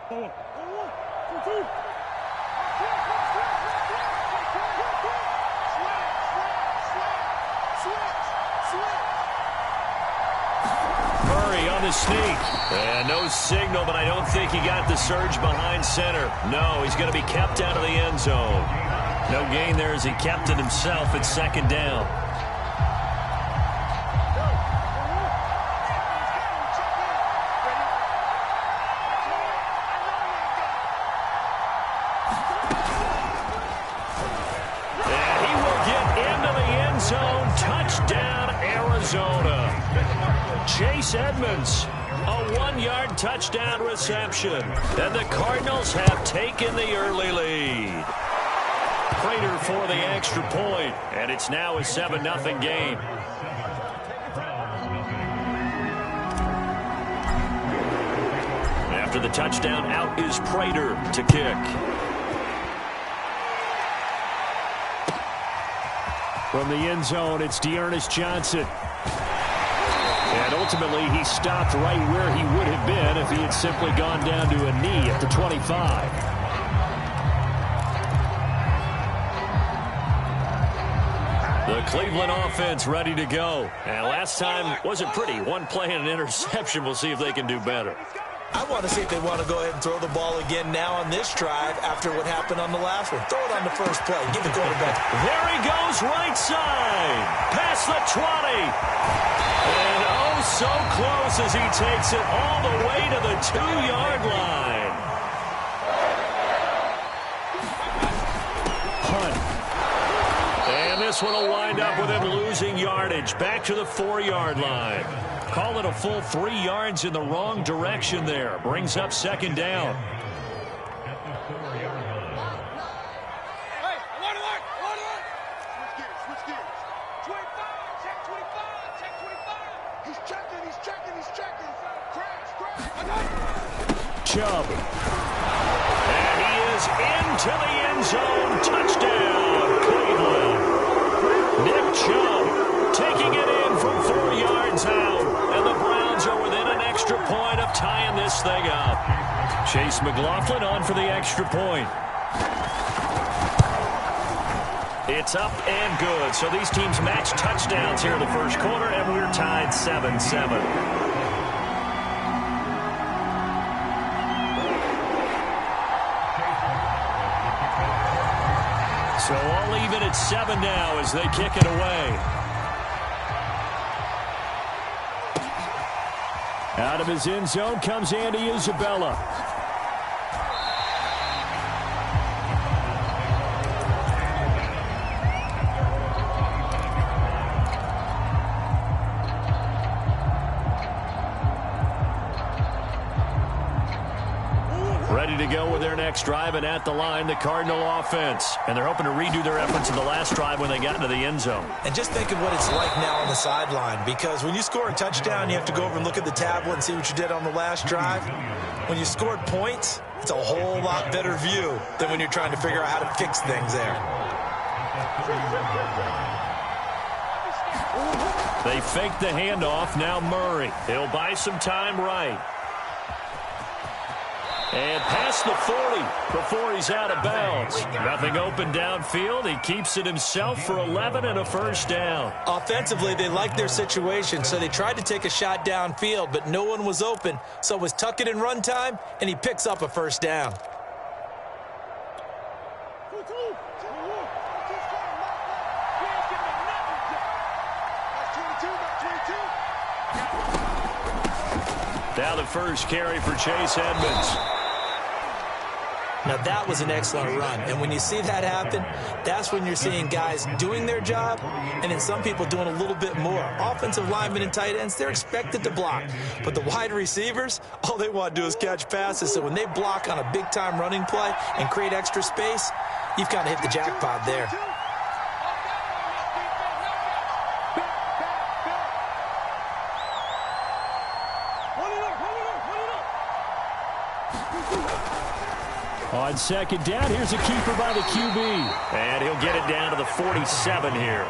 Murray on the sneak. And no signal, but I don't think he got the surge behind center. No, he's going to be kept out of the end zone. No gain there as he kept it himself at second down. And he will get into the end zone. Touchdown, Arizona. Chase Edmonds, a 1-yard touchdown reception. And the Cardinals have taken the early lead. Prater for the extra point, and it's now a 7-0 game. After the touchdown, out is Prater to kick. From the end zone, it's Dearness Johnson. And ultimately, he stopped right where he would have been if he had simply gone down to a knee at the 25. The Cleveland offense ready to go. And last time wasn't pretty. One play and an interception. We'll see if they can do better. I want to see if they want to go ahead and throw the ball again now on this drive after what happened on the last one. Throw it on the first play. Give the quarterback. There he goes, right side. Past the 20. And oh, so close as he takes it all the way to the 2-yard line. Hunt. And this one will wind up with him losing yardage. Back to the 4-yard line. Call it a full 3 yards in the wrong direction there. Brings up second down. Chubb. And he is into the end zone. Touchdown, Cleveland. Nick Chubb taking it in from 4 yards out. And the Browns are within an extra point of tying this thing up. Chase McLaughlin on for the extra point. It's up and good. So these teams match touchdowns here in the first quarter, and we're tied 7-7. So all even at 7 now as they kick it away. Out of his end zone comes Andy Isabella. Ready to go with their next drive, and at the line, the Cardinal offense. And they're hoping to redo their efforts in the last drive when they got into the end zone. And just think of what it's like now on the sideline, because when you score a touchdown, you have to go over and look at the tablet and see what you did on the last drive. When you scored points, it's a whole lot better view than when you're trying to figure out how to fix things there. They fake the handoff. Now Murray. He'll buy some time right. And past the 40 before he's out of bounds. Nothing open downfield. He keeps it himself for 11 and a first down. Offensively, they liked their situation, so they tried to take a shot downfield, but no one was open. So it was tuck it in run time, and he picks up a first down. Now the first carry for Chase Edmonds. Now that was an excellent run, and when you see that happen, that's when you're seeing guys doing their job and then some people doing a little bit more. Offensive linemen and tight ends, they're expected to block, but the wide receivers, all they want to do is catch passes. So when they block on a big-time running play and create extra space, you've kind of hit the jackpot there. On second down, here's a keeper by the QB. And he'll get headed down to the 47 here.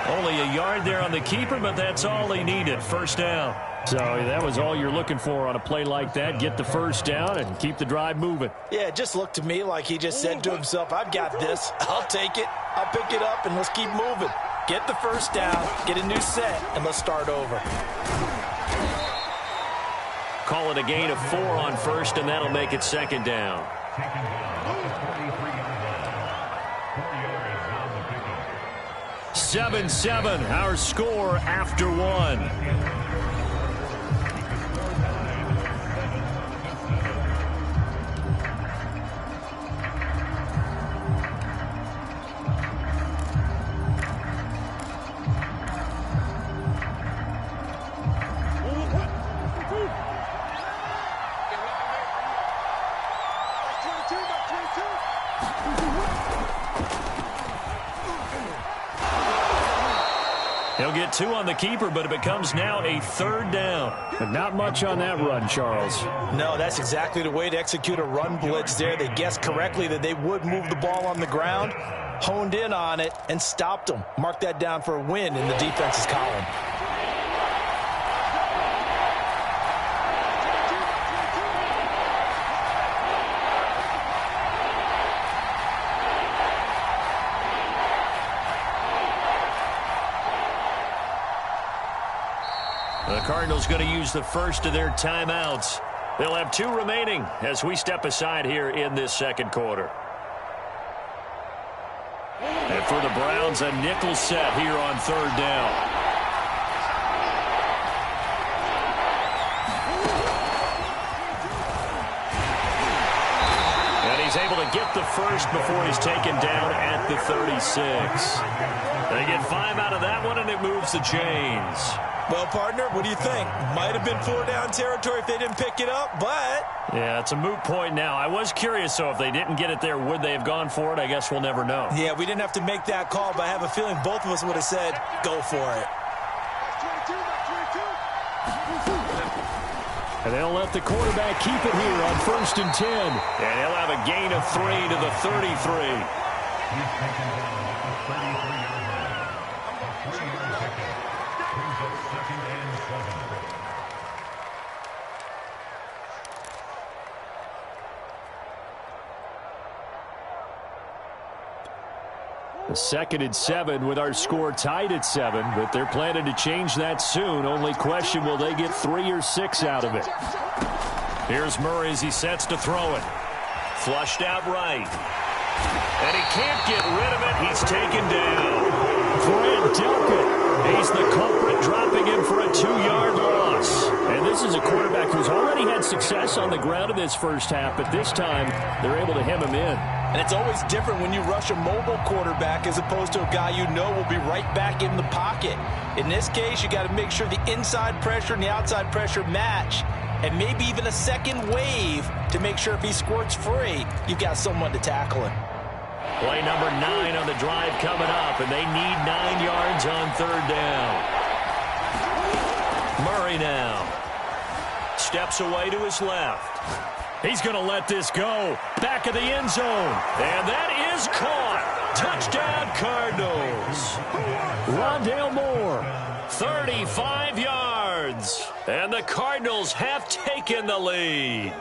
Only a yard there on the keeper, but that's all he needed. First down. So that was all you're looking for on a play like that. Get the first down and keep the drive moving. Yeah, it just looked to me like he just said to himself, I've got this. I'll take it. I'll pick it up, and let's keep moving. Get the first down, get a new set, and let's start over. Call it a gain of 4 on first, and that'll make it second down. 7-7, our score after 1. He'll get 2 on the keeper, but it becomes now a third down. But not much on that run, Charles. No, that's exactly the way to execute a run blitz there. They guessed correctly that they would move the ball on the ground, honed in on it, and stopped them. Mark that down for a win in the defense's column. The Cardinals going to use the first of their timeouts. They'll have 2 remaining as we step aside here in this second quarter. And for the Browns, a nickel set here on third down. And he's able to get the first before he's taken down at the 36. They get 5 out of that one, and it moves the chains. Well, partner, what do you think? Might have been 4-down territory if they didn't pick it up, but... Yeah, it's a moot point now. I was curious, so if they didn't get it there, would they have gone for it? I guess we'll never know. Yeah, we didn't have to make that call, but I have a feeling both of us would have said, go for it. And they'll let the quarterback keep it here on 1st and 10. And he'll have a gain of 3 to the 33. The 2nd and 7 with our score tied at 7, but they're planning to change that soon. Only question, will they get 3 or 6 out of it? Here's Murray as he sets to throw it. Flushed out right. And he can't get rid of it. He's taken down. Grant Delpit. He's the culprit, dropping him for a 2-yard loss. And this is a quarterback who's already had success on the ground in this first half, but this time they're able to hem him in. And it's always different when you rush a mobile quarterback as opposed to a guy you know will be right back in the pocket. In this case, you got to make sure the inside pressure and the outside pressure match, and maybe even a second wave to make sure if he squirts free, you've got someone to tackle him. Play number 9 on the drive coming up, and they need 9 yards on third down. Murray now steps away to his left. He's going to let this go. Back of the end zone. And that is caught. Touchdown, Cardinals. Rondale Moore. 35 yards. And the Cardinals have taken the lead.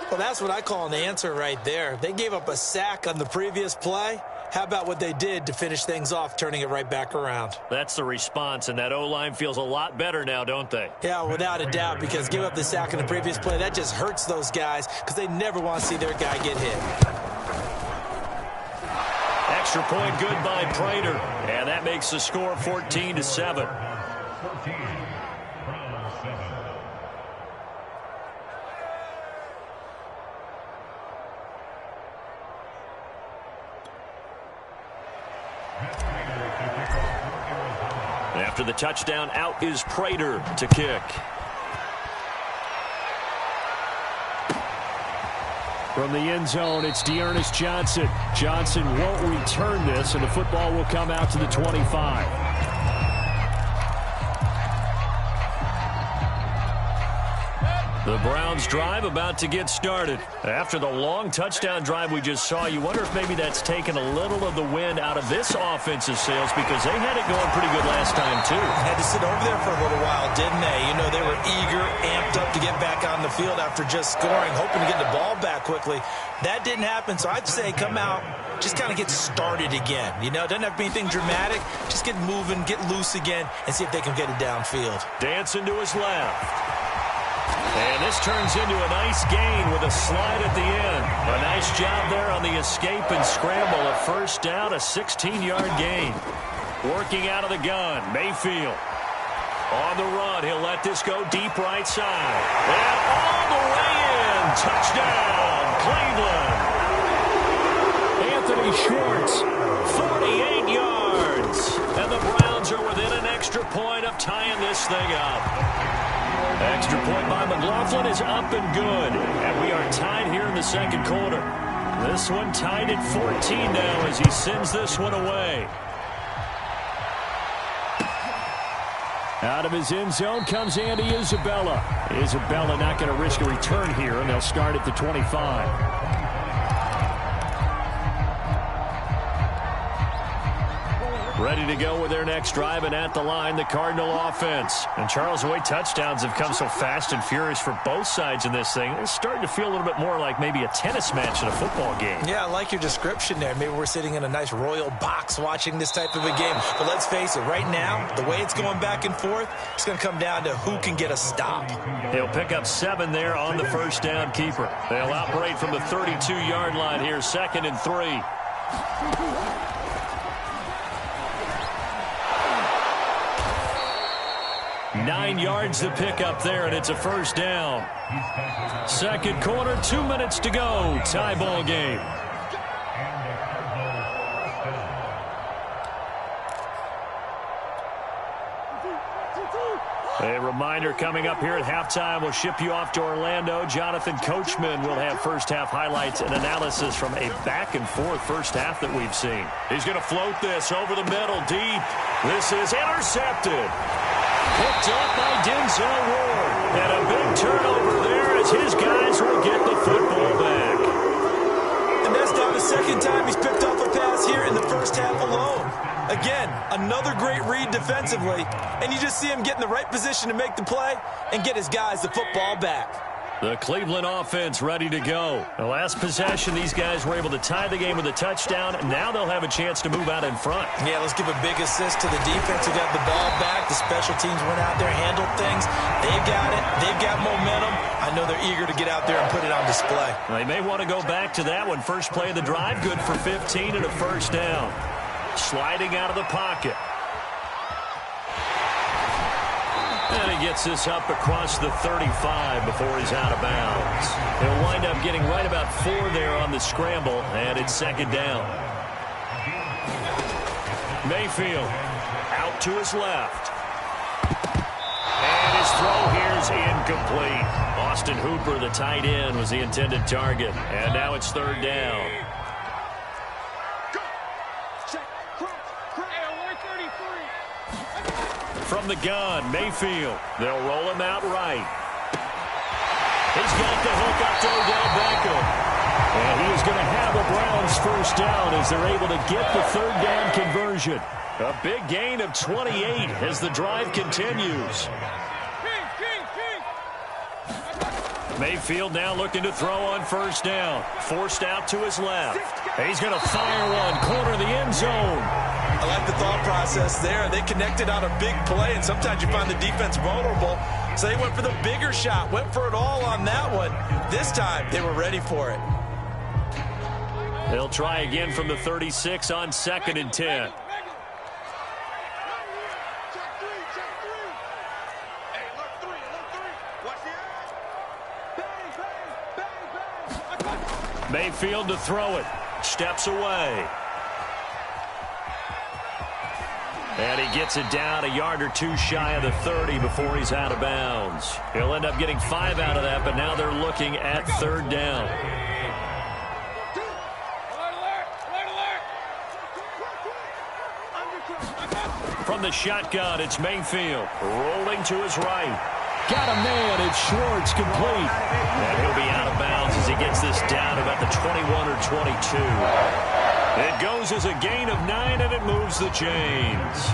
Well, that's what I call an answer right there. They gave up a sack on the previous play. How about what they did to finish things off, turning it right back around? That's the response, and that O-line feels a lot better now, don't they? Yeah, without a doubt, because give up the sack on the previous play, that just hurts those guys because they never want to see their guy get hit. Extra point good by Prater, and that makes the score 14-7. After the touchdown, out is Prater to kick. From the end zone, it's Dearness Johnson. Johnson won't return this, and the football will come out to the 25. The Browns drive about to get started. After the long touchdown drive we just saw, you wonder if maybe that's taken a little of the wind out of this offensive sails because they had it going pretty good last time, too. Had to sit over there for a little while, didn't they? You know, they were eager, amped up to get back on the field after just scoring, hoping to get the ball back quickly. That didn't happen, so I'd say come out, just kind of get started again. You know, it doesn't have to be anything dramatic. Just get moving, get loose again, and see if they can get it downfield. Dancing to his left. And this turns into a nice gain with a slide at the end. A nice job there on the escape and scramble. A first down, a 16-yard gain. Working out of the gun, Mayfield. On the run, he'll let this go deep right side. And all the way in. Touchdown, Cleveland. Anthony Schwartz, 48 yards. And the Browns are within an extra point of tying this thing up. Extra point by McLaughlin is up and good. And we are tied here in the second quarter. This one tied at 14 now as he sends this one away. Out of his end zone comes Andy Isabella. Isabella not going to risk a return here, and they'll start at the 25. Ready to go with their next drive, and at the line, the Cardinal offense. And Charles, the way touchdowns have come so fast and furious for both sides in this thing, it's starting to feel a little bit more like maybe a tennis match in a football game. Yeah, I like your description there. Maybe we're sitting in a nice royal box watching this type of a game. But let's face it, right now, the way it's going back and forth, it's going to come down to who can get a stop. He'll pick up 7 there on the first down keeper. They'll operate from the 32-yard line here, 2nd and 3. 9 yards to pick up there, and it's a first down. Second quarter, 2 minutes to go. Tie ball game. A reminder coming up here at halftime. We'll ship you off to Orlando. Jonathan Coachman will have first-half highlights and analysis from a back-and-forth first half that we've seen. He's going to float this over the middle, deep. This is intercepted. Picked up by Denzel Ward. And a big turnover there as his guys will get the football back. And that's now the second time he's picked off a pass here in the first half alone. Again, another great read defensively, and you just see him get in the right position to make the play and get his guys the football back. The Cleveland offense ready to go. The last possession, these guys were able to tie the game with a touchdown. Now they'll have a chance to move out in front. Yeah, let's give a big assist to the defense who got the ball back. The special teams went out there, handled things. They've got it. They've got momentum. I know they're eager to get out there and put it on display. They may want to go back to that one. First play of the drive, good for 15 and a first down. Sliding out of the pocket. And he gets this up across the 35 before he's out of bounds. He'll wind up getting right about 4 there on the scramble, and it's second down. Mayfield out to his left. And his throw here's incomplete. Austin Hooper, the tight end, was the intended target. And now it's third down. From the gun, Mayfield. They'll roll him out right. He's got the hook up to Odell Beckham. And he is going to have a Browns first down as they're able to get the third down conversion. A big gain of 28 as the drive continues. Mayfield now looking to throw on first down. Forced out to his left. He's going to fire one, corner of the end zone. I like the thought process there. They connected on a big play, and sometimes you find the defense vulnerable. So they went for the bigger shot, went for it all on that one. This time, they were ready for it. They'll try again from the 36 on 2nd and 10. Mayfield to throw it. Steps away. And he gets it down a yard or two shy of the 30 before he's out of bounds. He'll end up getting 5 out of that, but now they're looking at third down. From the shotgun, it's Mayfield rolling to his right. Got a man. It's Schwartz, complete. And he'll be out of bounds as he gets this down about the 21 or 22. It goes as a gain of 9, and it moves the chains.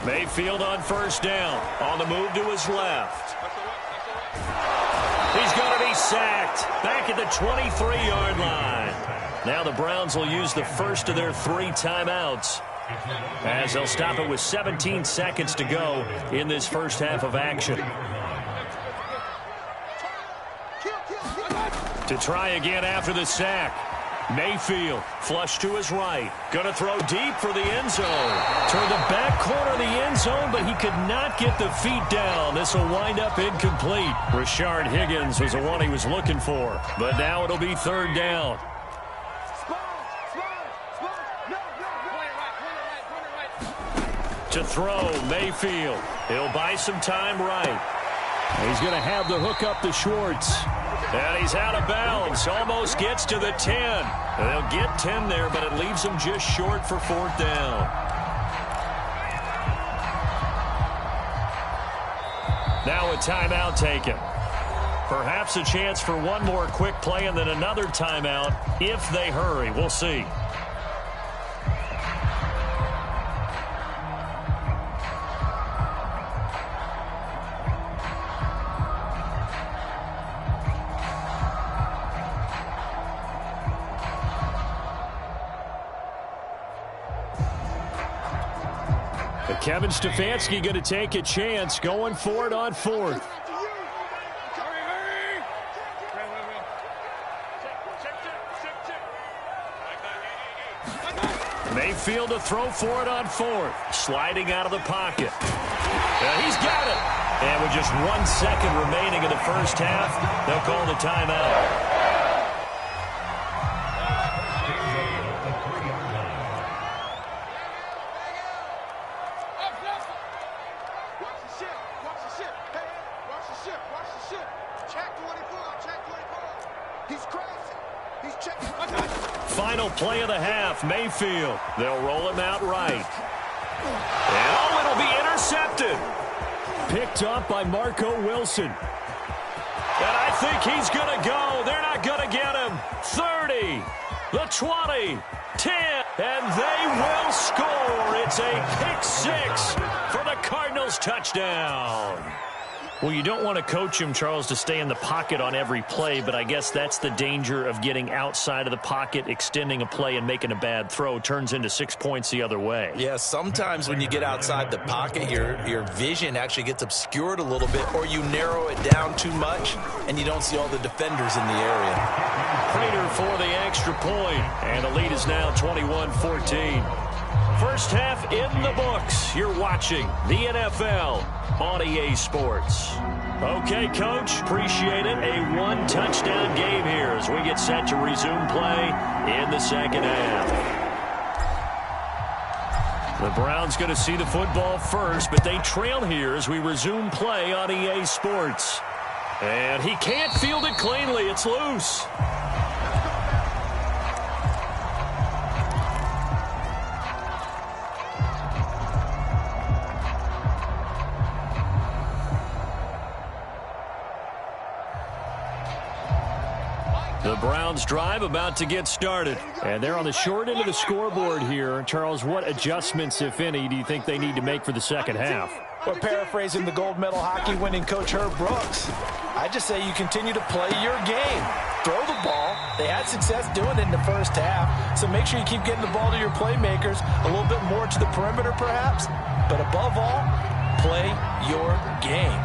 Mayfield on first down. On the move to his left. He's going to be sacked. Back at the 23-yard line. Now the Browns will use the first of their 3 timeouts, as they'll stop it with 17 seconds to go in this first half of action. To try again after the sack. Mayfield, flush to his right. Going to throw deep for the end zone. Toward the back corner of the end zone, but he could not get the feet down. This will wind up incomplete. Rashard Higgins was the one he was looking for. But now it'll be third down. To throw, Mayfield. He'll buy some time right. He's going to have the hook up to Schwartz. And he's out of bounds. Almost gets to the 10. They'll get 10 there, but it leaves them just short for fourth down. Now a timeout taken. Perhaps a chance for one more quick play and then another timeout if they hurry. We'll see. Kevin Stefanski going to take a chance, going for it on fourth. Mayfield to throw for it on fourth. Sliding out of the pocket. He's got it. And with just 1 second remaining in the first half, they'll call the timeout. Final play of the half, Mayfield. They'll roll him out right. And oh, it'll be intercepted. Picked up by Marco Wilson. And I think he's going to go. They're not going to get him. 30, the 20, 10, and they will score. It's a pick 6 for the Cardinals touchdown. Well, you don't want to coach him, Charles, to stay in the pocket on every play, but I guess that's the danger of getting outside of the pocket, extending a play, and making a bad throw. Turns into 6 points the other way. Yeah, sometimes when you get outside the pocket, your vision actually gets obscured a little bit, or you narrow it down too much, and you don't see all the defenders in the area. Prater for the extra point, and the lead is now 21-14. First half in the books. You're watching the NFL on EA Sports. Okay, Coach, appreciate it. A 1-touchdown game here as we get set to resume play in the second half. The Browns going to see the football first, but they trail here as we resume play on EA Sports. And he can't field it cleanly. It's loose. The Browns drive about to get started. And they're on the short end of the scoreboard here. Charles, what adjustments, if any, do you think they need to make for the second half? Well, paraphrasing the gold medal hockey winning coach Herb Brooks, I just say you continue to play your game. Throw the ball. They had success doing it in the first half, so make sure you keep getting the ball to your playmakers, a little bit more to the perimeter perhaps, but above all, play your game.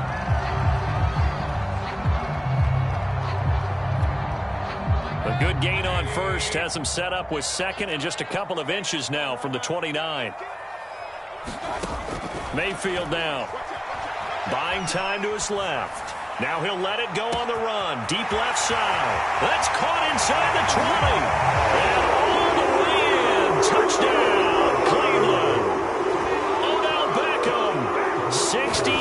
A good gain on first has him set up with second and just a couple of inches now from the 29. Mayfield now. Buying time to his left. Now he'll let it go on the run. Deep left side. That's caught inside the 20. And all the way in. Touchdown, Cleveland. Odell Beckham, 65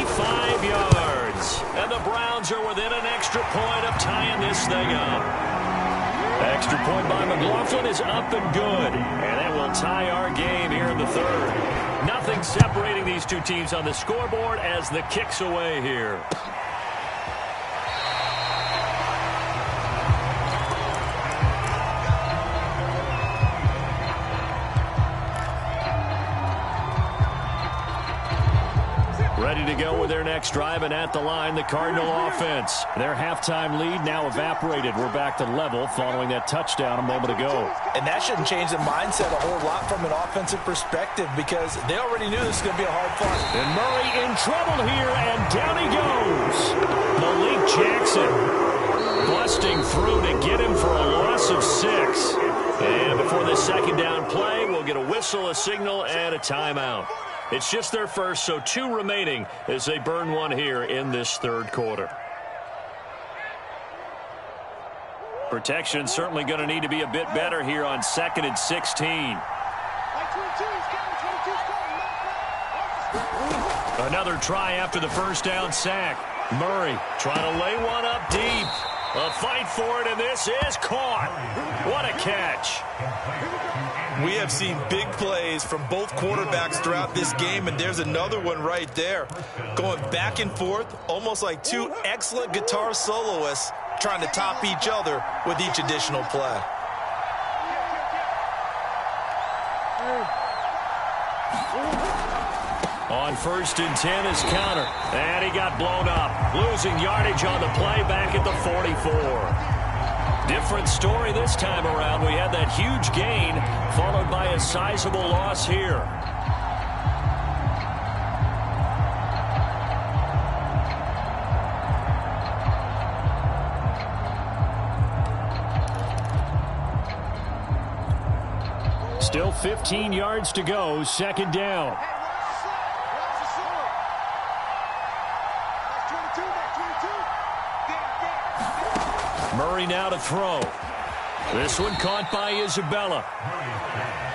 yards. And the Browns are within an extra point of tying this thing up. point by McLaughlin is up and good. And that will tie our game here in the third. Nothing separating these two teams on the scoreboard as the kick's away here. Ready to go with their next drive, and at the line, the Cardinal offense. Their halftime lead now evaporated. We're back to level following that touchdown a moment ago. And that shouldn't change the mindset a whole lot from an offensive perspective because they already knew this was going to be a hard fight. And Murray in trouble here, and down he goes. Malik Jackson busting through to get him for a loss of 6. And before the second down play, we'll get a whistle, a signal, and a timeout. It's just their first, so 2 remaining as they burn one here in this third quarter. Protection certainly going to need to be a bit better here on 2nd and 16. Another try after the first down sack. Murray trying to lay one up deep. A fight for it, and this is caught. What a catch. We have seen big plays from both quarterbacks throughout this game, and there's another one right there. Going back and forth, almost like 2 excellent guitar soloists trying to top each other with each additional play. On 1st and 10 is counter, and he got blown up. Losing yardage on the play back at the 44. Different story this time around. We had that huge gain followed by a sizable loss here. Still 15 yards to go, second down. Murray now to throw. This one caught by Isabella.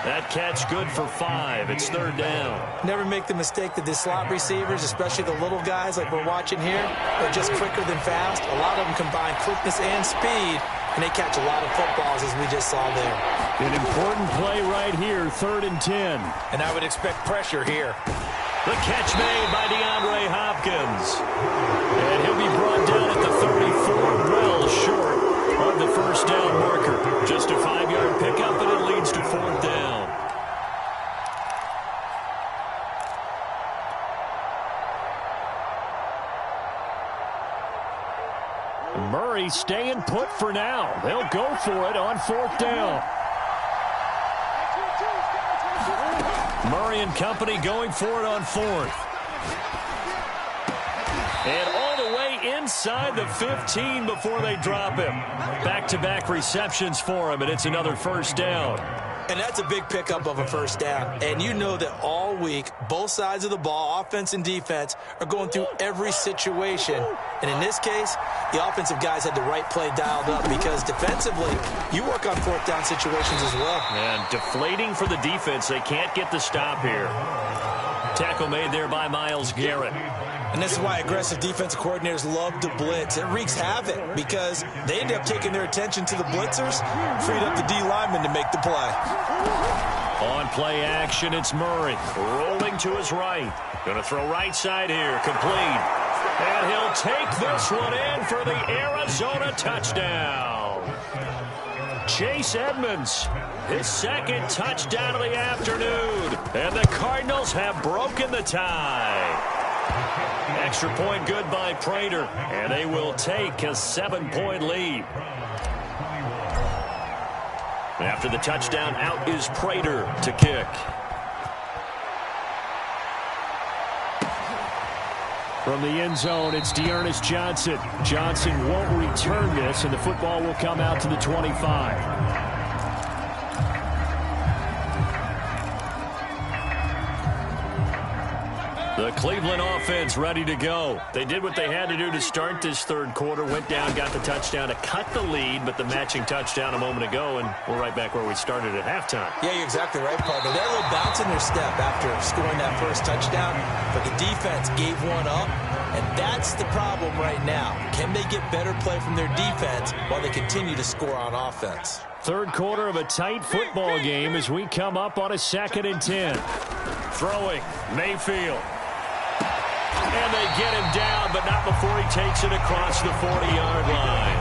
That catch good for 5. It's third down. Never make the mistake that the slot receivers, especially the little guys like we're watching here, are just quicker than fast. A lot of them combine quickness and speed, and they catch a lot of footballs, as we just saw there. An important play right here, 3rd and 10. And I would expect pressure here. The catch made by DeAndre Hopkins. And he'll be brought down at the 34, well short of the first down marker. Just a 5-yard pickup, and it leads to 4th down. Murray staying put for now. They'll go for it on 4th down. Murray and company going for it on 4th. And all the way inside the 15 before they drop him. Back-to-back receptions for him, and it's another first down. And that's a big pickup of a first down. And you know that all week, both sides of the ball, offense and defense, are going through every situation. And in this case, the offensive guys had the right play dialed up because defensively, you work on 4th down situations as well. And deflating for the defense. They can't get the stop here. Tackle made there by Myles Garrett. And this is why aggressive defensive coordinators love to blitz. It wreaks havoc because they end up taking their attention to the blitzers, freed up the D lineman to make the play. On play action, it's Murray. Rolling to his right. Going to throw right side here. Complete. And he'll take this one in for the Arizona touchdown. Chase Edmonds, his 2nd touchdown of the afternoon. And the Cardinals have broken the tie. Extra point good by Prater, and they will take a 7-point lead. After the touchdown, out is Prater to kick. From the end zone, it's Dearness Johnson. Johnson won't return this, and the football will come out to the 25. The Cleveland offense ready to go. They did what they had to do to start this third quarter, went down, got the touchdown to cut the lead, but the matching touchdown a moment ago, and we're right back where we started at halftime. Yeah, you're exactly right, partner. They had a little bounce in their step after scoring that first touchdown, but the defense gave one up, and that's the problem right now. Can they get better play from their defense while they continue to score on offense? Third quarter of a tight football game as we come up on a 2nd and 10. Throwing, Mayfield. And they get him down, but not before he takes it across the 40-yard line.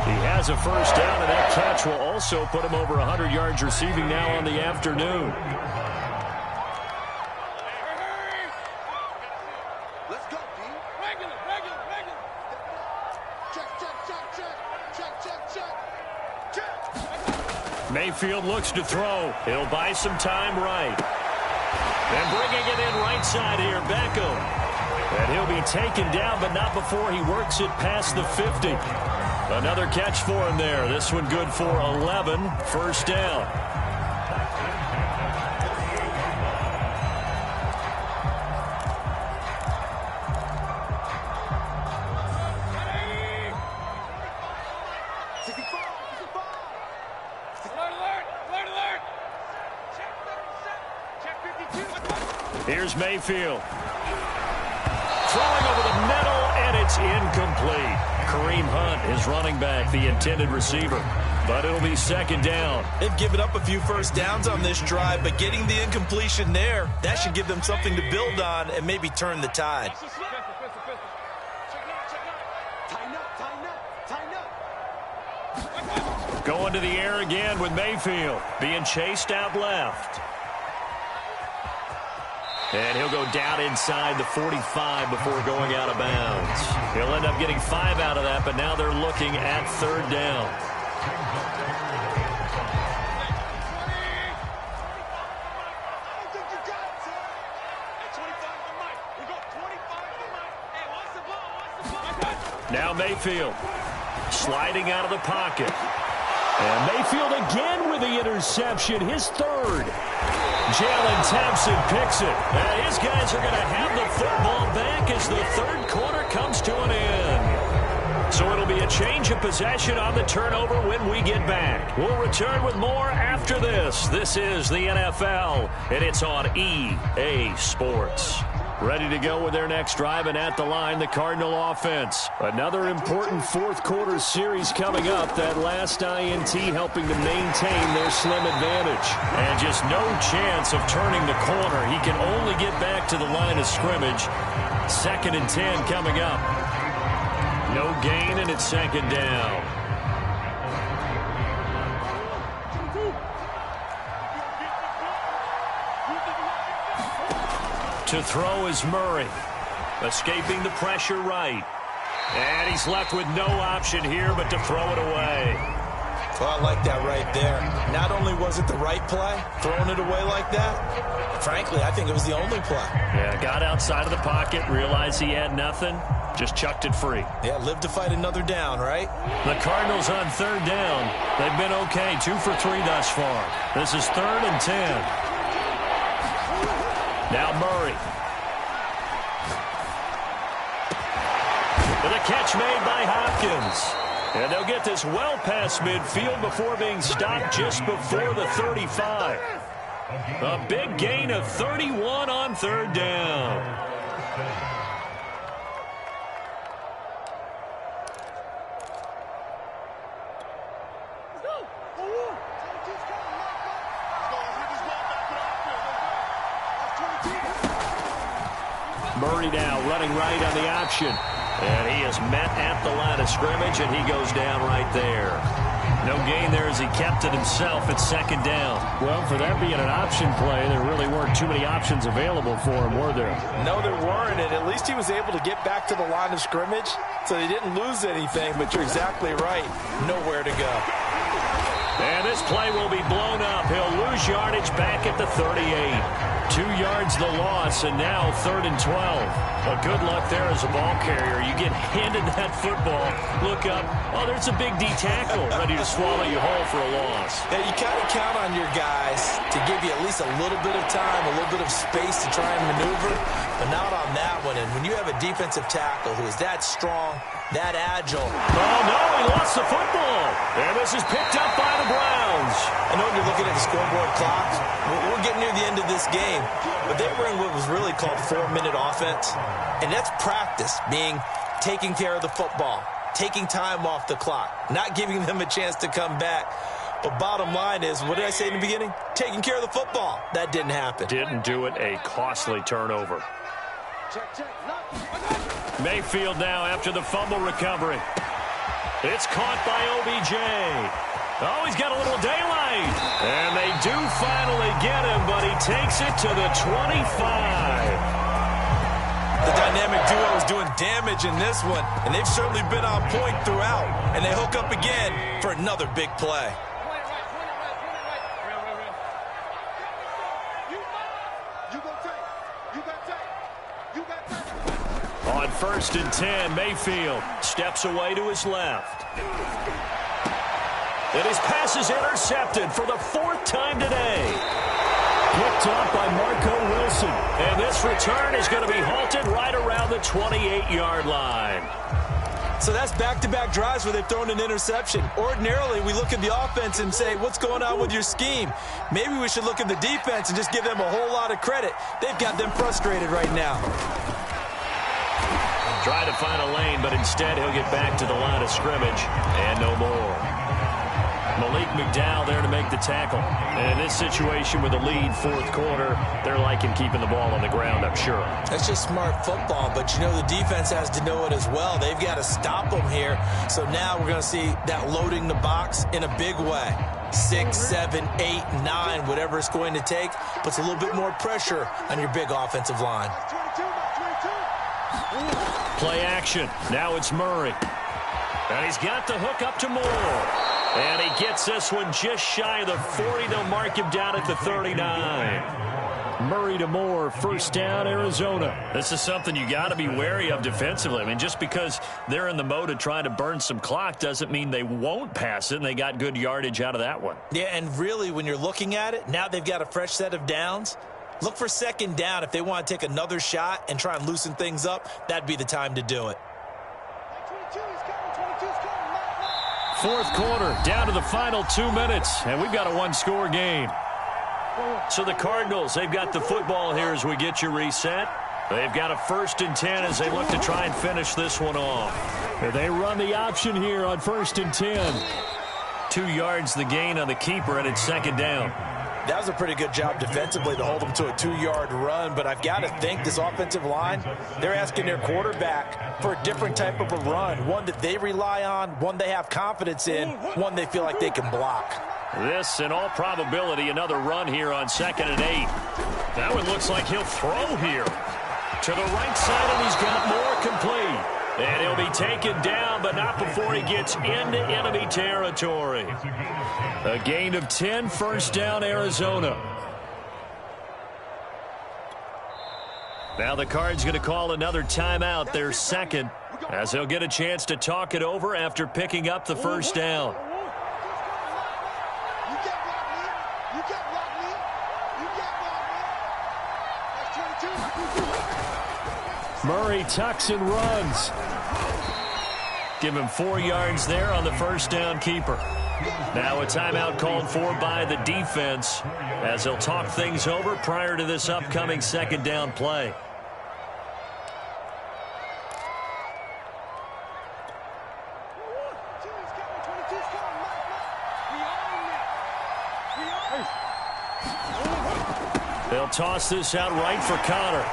He has a first down, and that catch will also put him over 100 yards receiving now on the afternoon. Let's go, D. Regular. Check. Mayfield looks to throw. He'll buy some time right. And bringing it in right side here, Beckham. And he'll be taken down, but not before he works it past the 50. Another catch for him there. This one good for 11. First down. Here's Mayfield. Throwing over the middle, and it's incomplete. Kareem Hunt is running back, the intended receiver. But it'll be 2nd down. They've given up a few first downs on this drive, but getting the incompletion there, that should give them something to build on and maybe turn the tide. Going to the air again with Mayfield. Being chased out left. And he'll go down inside the 45 before going out of bounds. He'll end up getting 5 out of that, but now they're looking at 3rd down. Now Mayfield sliding out of the pocket. And Mayfield again with the interception, his 3rd. Jalen Thompson picks it. And his guys are going to have the football back as the 3rd quarter comes to an end. So it'll be a change of possession on the turnover when we get back. We'll return with more after this. This is the NFL, and it's on EA Sports. Ready to go with their next drive, and at the line, the Cardinal offense. Another important 4th quarter series coming up. That last INT helping to maintain their slim advantage. And just no chance of turning the corner. He can only get back to the line of scrimmage. 2nd and 10 coming up. No gain, and it's 2nd down. To throw is Murray. Escaping the pressure right. And he's left with no option here but to throw it away. Well, I like that right there. Not only was it the right play, throwing it away like that, frankly, I think it was the only play. Yeah, got outside of the pocket, realized he had nothing, just chucked it free. Yeah, live to fight another down, right? The Cardinals on 3rd down. They've been okay, 2 for 3 thus far. This is 3rd and 10. Now Murray. With a catch made by Hopkins. And they'll get this well past midfield before being stopped just before the 35. A big gain of 31 on 3rd down. Murray now running right on the option. And he is met at the line of scrimmage, and he goes down right there. No gain there as he kept it himself at 2nd down. Well, for that being an option play, there really weren't too many options available for him, were there? No, there weren't, and at least he was able to get back to the line of scrimmage, so he didn't lose anything, but you're exactly right. Nowhere to go. And this play will be blown up. He'll lose yardage back at the 38. 2 yards the loss, and now 3rd and 12. Well, good luck there as a ball carrier. You get handed that football, look up, oh, there's a big D tackle ready to swallow you whole for a loss. Yeah, you kind of count on your guys to give you at least a little bit of time, a little bit of space to try and maneuver, but not on that one. And when you have a defensive tackle who is that strong, that agile. Oh, no, he lost the football. And this is picked up by the Browns. I know when you're looking at the scoreboard clock, we're getting near the end of this game, but they were in what was really called 4-minute offense, and that's practice, being taking care of the football, taking time off the clock, not giving them a chance to come back. But bottom line is, what did I say in the beginning? Taking care of the football. That didn't happen. Didn't do it. A costly turnover. Mayfield now after the fumble recovery. It's caught by OBJ. Oh, he's got a little daylight. And they do finally get him, but he takes it to the 25. The dynamic duo is doing damage in this one, and they've certainly been on point throughout. And they hook up again for another big play. On 1st and 10, Mayfield steps away to his left. And his pass is intercepted for the 4th time today. Picked up by Marco Wilson. And this return is going to be halted right around the 28-yard line. So that's back-to-back drives where they've thrown an interception. Ordinarily, we look at the offense and say, what's going on with your scheme? Maybe we should look at the defense and just give them a whole lot of credit. They've got them frustrated right now. Try to find a lane, but instead he'll get back to the line of scrimmage and no more. Malik McDowell there to make the tackle. And in this situation with a lead 4th quarter, they're liking keeping the ball on the ground, I'm sure. That's just smart football, but you know the defense has to know it as well. They've got to stop them here. So now we're going to see that loading the box in a big way. 6, 7, 8, 9, whatever it's going to take, puts a little bit more pressure on your big offensive line. Play action. Now it's Murray. And he's got the hook up to Moore. And he gets this one just shy of the 40. They'll mark him down at the 39. Murray to Moore, 1st down, Arizona. This is something you got to be wary of defensively. I mean, just because they're in the mode of trying to burn some clock doesn't mean they won't pass it, and they got good yardage out of that one. Yeah, and really, when you're looking at it, now they've got a fresh set of downs. Look for 2nd down. If they want to take another shot and try and loosen things up, that'd be the time to do it. 4th quarter, down to the final 2 minutes, and we've got a 1-score game. So the Cardinals, they've got the football here as we get you reset. They've got a 1st and 10 as they look to try and finish this one off. They run the option here on 1st and 10. 2 yards the gain on the keeper, and it's 2nd down. That was a pretty good job defensively to hold them to a 2-yard run, but I've got to think this offensive line, they're asking their quarterback for a different type of a run, one that they rely on, one they have confidence in, one they feel like they can block. This, in all probability, another run here on 2nd and 8. That one looks like he'll throw here. To the right side, and he's got more complete. And he'll be taken down, but not before he gets into enemy territory. A gain of 10, 1st down, Arizona. Now the Cards going to call another timeout, their 2nd, as they'll get a chance to talk it over after picking up the 1st down. Murray tucks and runs. Give him 4 yards there on the 1st down keeper. Now a timeout called for by the defense as they'll talk things over prior to this upcoming 2nd down play. They'll toss this out right for Connor.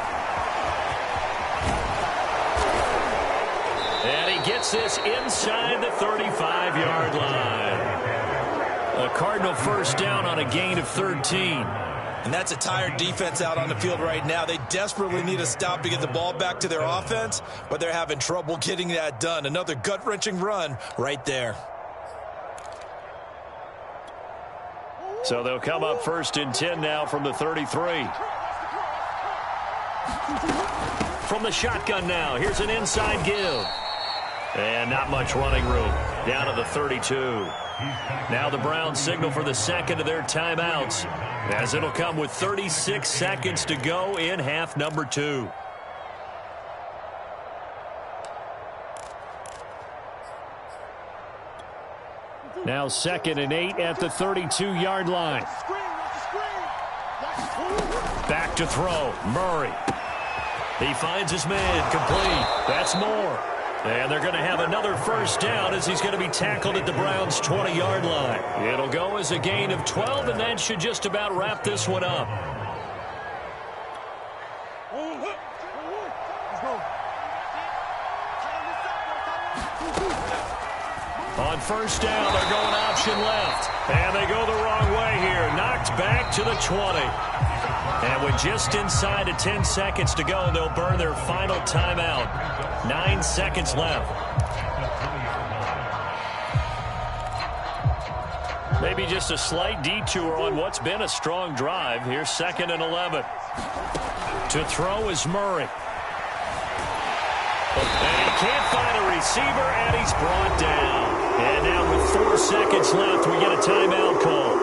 And he gets this inside the 35-yard line. A Cardinal 1st down on a gain of 13. And that's a tired defense out on the field right now. They desperately need a stop to get the ball back to their offense, but they're having trouble getting that done. Another gut-wrenching run right there. So they'll come up 1st and 10 now from the 33. From the shotgun now, here's an inside give. And not much running room. Down to the 32. Now the Browns signal for the second of their timeouts, as it'll come with 36 seconds to go in half number 2. Now 2nd and 8 at the 32-yard line. Back to throw. Murray. He finds his man. Complete. That's more. And they're going to have another first down as he's going to be tackled at the Browns' 20-yard line. It'll go as a gain of 12, and that should just about wrap this one up. On first down, they're going option left. And they go the wrong way here. Knocked back to the 20. And with just inside of 10 seconds to go, they'll burn their final timeout. 9 seconds left. Maybe just a slight detour on what's been a strong drive. Here's 2nd and 11. To throw is Murray. And he can't find a receiver, and he's brought down. And now with 4 seconds left, we get a timeout call.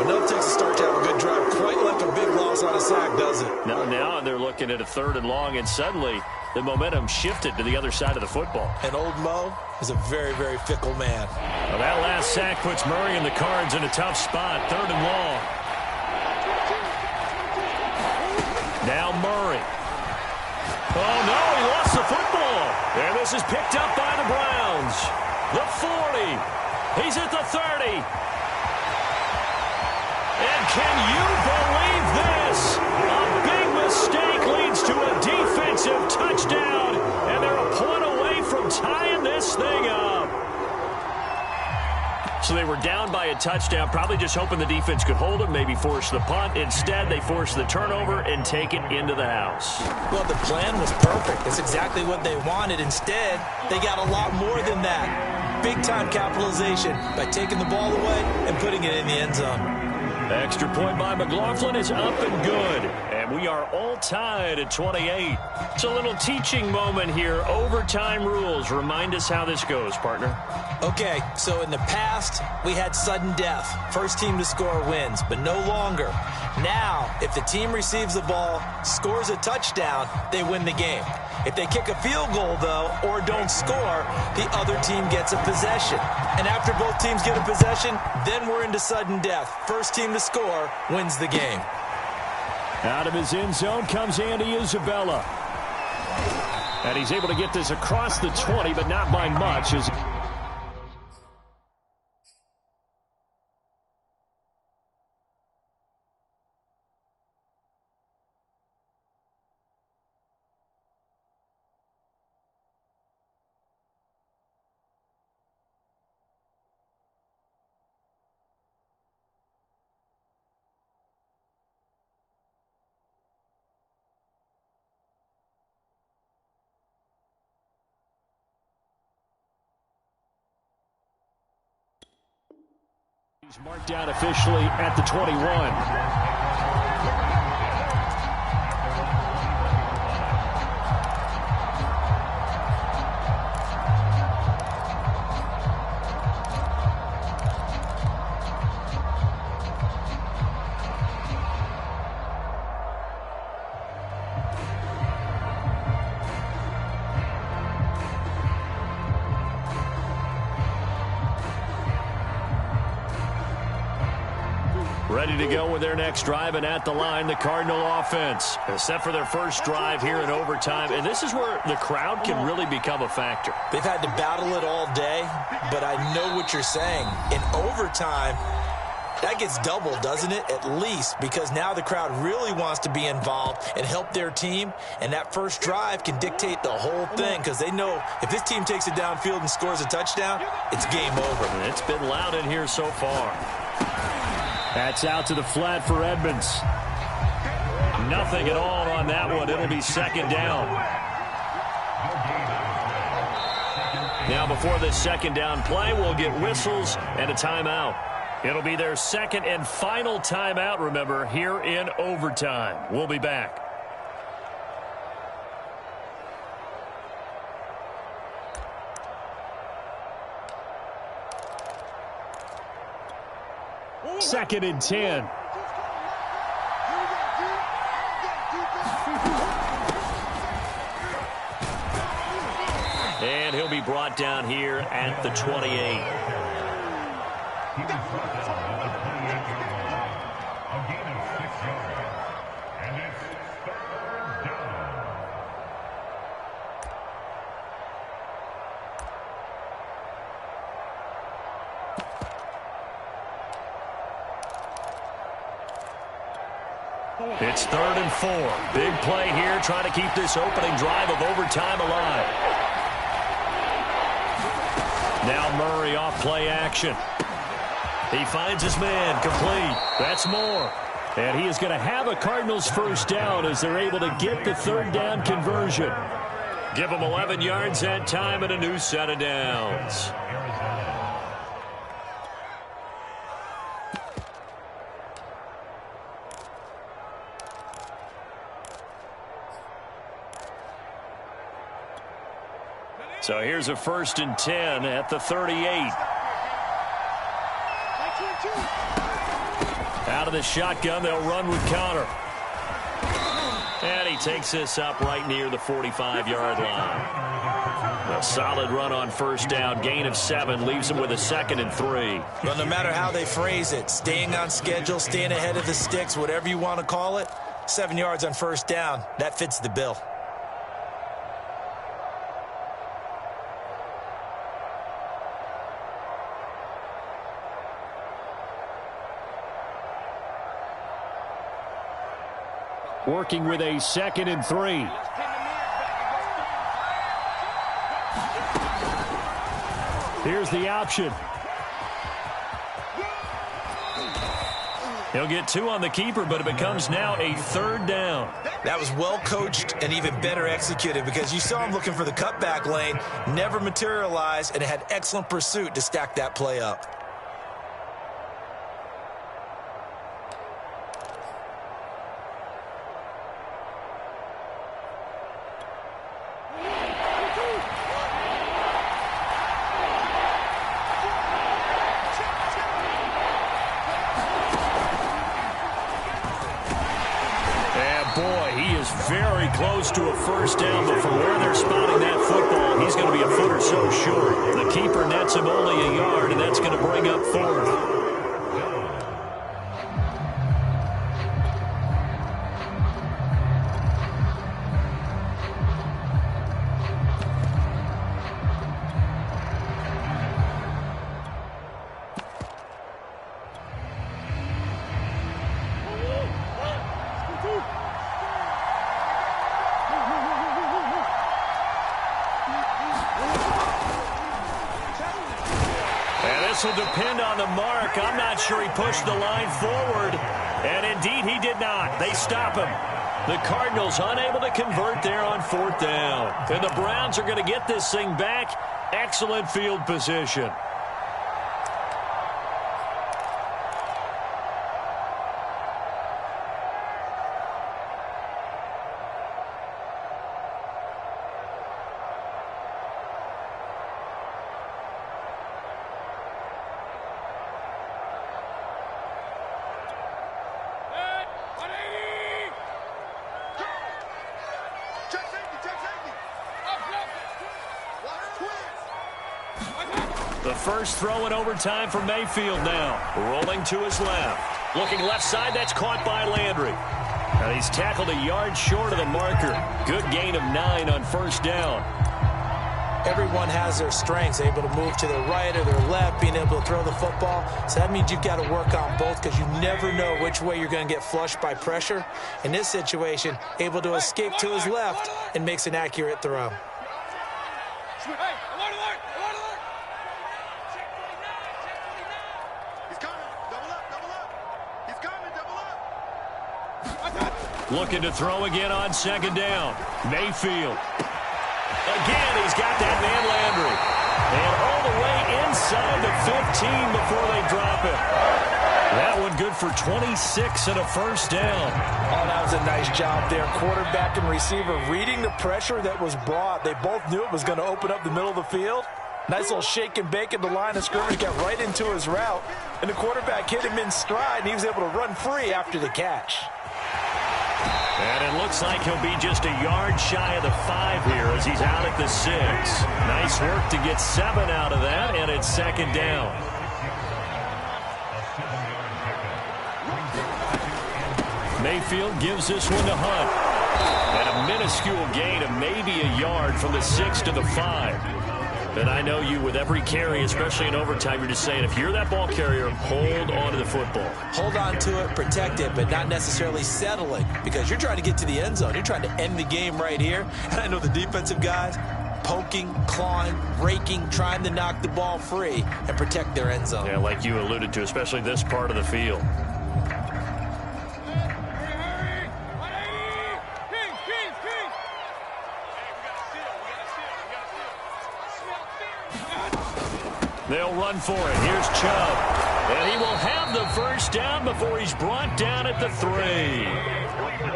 Enough takes a start to have a good drive. Quite like a big loss on a sack, does it? Now they're looking at a 3rd and long, and suddenly the momentum shifted to the other side of the football. And old Mo is a very, very fickle man. Well, that last sack puts Murray and the Cards in a tough spot. 3rd and long. Now Murray. Oh, no, he lost the football. And this is picked up by the Browns. The 40. He's at the 30. And can you believe this? A big mistake leads to a defensive touchdown, and they're a point away from tying this thing up. So they were down by a touchdown, probably just hoping the defense could hold them, maybe force the punt. Instead, they force the turnover and take it into the house. Well, the plan was perfect. That's exactly what they wanted. Instead, they got a lot more than that. Big-time capitalization by taking the ball away and putting it in the end zone. Extra point by McLaughlin is up and good. And we are all tied at 28. It's a little teaching moment here. Overtime rules. Remind us how this goes, partner. Okay, so in the past, we had sudden death. First team to score wins, but no longer. Now, if the team receives the ball, scores a touchdown, they win the game. If they kick a field goal, though, or don't score, the other team gets a possession. And after both teams get a possession, then we're into sudden death. First team to score wins the game. Out of his end zone comes Andy Isabella. And he's able to get this across the 20, but not by much. He's marked down officially at the 21. Ready to go with their next drive, and at the line, the Cardinal offense. Set for their first drive here in overtime, and this is where the crowd can really become a factor. They've had to battle it all day, but I know what you're saying. In overtime, that gets doubled, doesn't it? At least, because now the crowd really wants to be involved and help their team, and that first drive can dictate the whole thing, because they know if this team takes it downfield and scores a touchdown, it's game over. And it's been loud in here so far. That's out to the flat for Edmonds. Nothing at all on that one. It'll be second down. Now before this second down play, we'll get whistles and a timeout. It'll be their second and final timeout, remember, here in overtime. We'll be back. 2nd and 10. And he'll be brought down here at the 28. It's 3rd and 4. Big play here, trying to keep this opening drive of overtime alive. Now Murray off play action. He finds his man, complete. That's more. And he is going to have a Cardinals first down as they're able to get the 3rd down conversion. Give them 11 yards that time and a new set of downs. So here's a 1st and 10 at the 38. Out of the shotgun, they'll run with counter. And he takes this up right near the 45-yard line. A solid run on 1st down. Gain of 7 leaves him with a 2nd and 3. Well, no matter how they phrase it, staying on schedule, staying ahead of the sticks, whatever you want to call it, 7 yards on 1st down, that fits the bill. Working with a 2nd and 3. Here's the option. He'll get 2 on the keeper, but it becomes now a 3rd down. That was well coached and even better executed because you saw him looking for the cutback lane, never materialized, and had excellent pursuit to stack that play up. Very close to a 1st down, but from where they're spotting that football, he's going to be a foot or so short. The keeper nets him only a yard, and that's going to bring up 4th. This will depend on the mark. I'm not sure he pushed the line forward. And indeed, he did not. They stop him. The Cardinals unable to convert there on 4th down. And the Browns are going to get this thing back. Excellent field position. The first throw in overtime for Mayfield now. Rolling to his left. Looking left side, that's caught by Landry. Now he's tackled a yard short of the marker. Good gain of 9 on 1st down. Everyone has their strengths, able to move to their right or their left, being able to throw the football. So that means you've got to work on both because you never know which way you're going to get flushed by pressure. In this situation, able to escape to his left and makes an accurate throw. Looking to throw again on 2nd down. Mayfield. Again, he's got that man Landry. And all the way inside the 15 before they drop it. That one good for 26 and a 1st down. Oh, that was a nice job there. Quarterback and receiver reading the pressure that was brought. They both knew it was going to open up the middle of the field. Nice little shake and bake at the line of scrimmage, got right into his route, and the quarterback hit him in stride, and he was able to run free after the catch. And it looks like he'll be just a yard shy of the 5 here as he's out at the 6. Nice work to get 7 out of that, and it's second down. Mayfield gives this one to Hunt. And a minuscule gain of maybe a yard from the 6 to the 5. And I know you, with every carry, especially in overtime, you're just saying, if you're that ball carrier, hold on to the football. Hold on to it, protect it, but not necessarily settling, because you're trying to get to the end zone. You're trying to end the game right here. And I know the defensive guys poking, clawing, raking, trying to knock the ball free and protect their end zone. Yeah, like you alluded to, especially this part of the field. They'll run for it. Here's Chubb. And he will have the first down before he's brought down at the 3.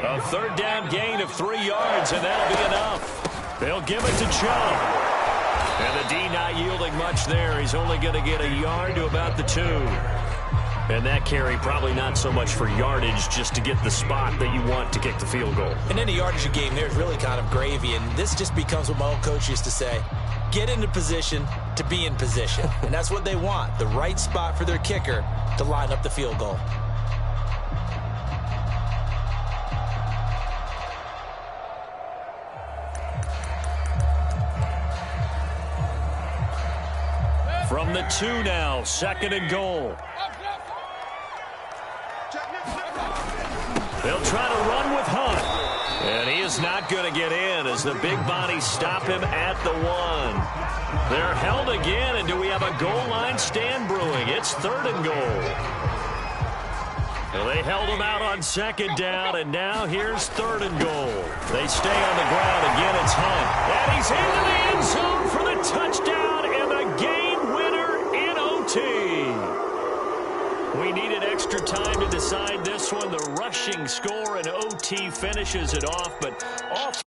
A third down gain of 3 yards, and that'll be enough. They'll give it to Chubb. And the D not yielding much there. He's only going to get a yard to about the 2. And that carry probably not so much for yardage, just to get the spot that you want to kick the field goal. And any yardage game there is really kind of gravy, and this just becomes what my old coach used to say. Get into position to be in position. And that's what they want, the right spot for their kicker to line up the field goal. From the 2 now, 2nd and goal. They'll try to run with Hunt. And he is not going to get in as the big bodies stop him at the 1. They're held again, and do we have a goal line stand brewing? It's 3rd and goal. Well, they held him out on 2nd down, and now here's 3rd and goal. They stay on the ground. Again, it's Hunt. And he's into the end zone for the touchdown and the game winner in OT. We needed extra time to decide this one. The rushing score in OT finishes it off, but off.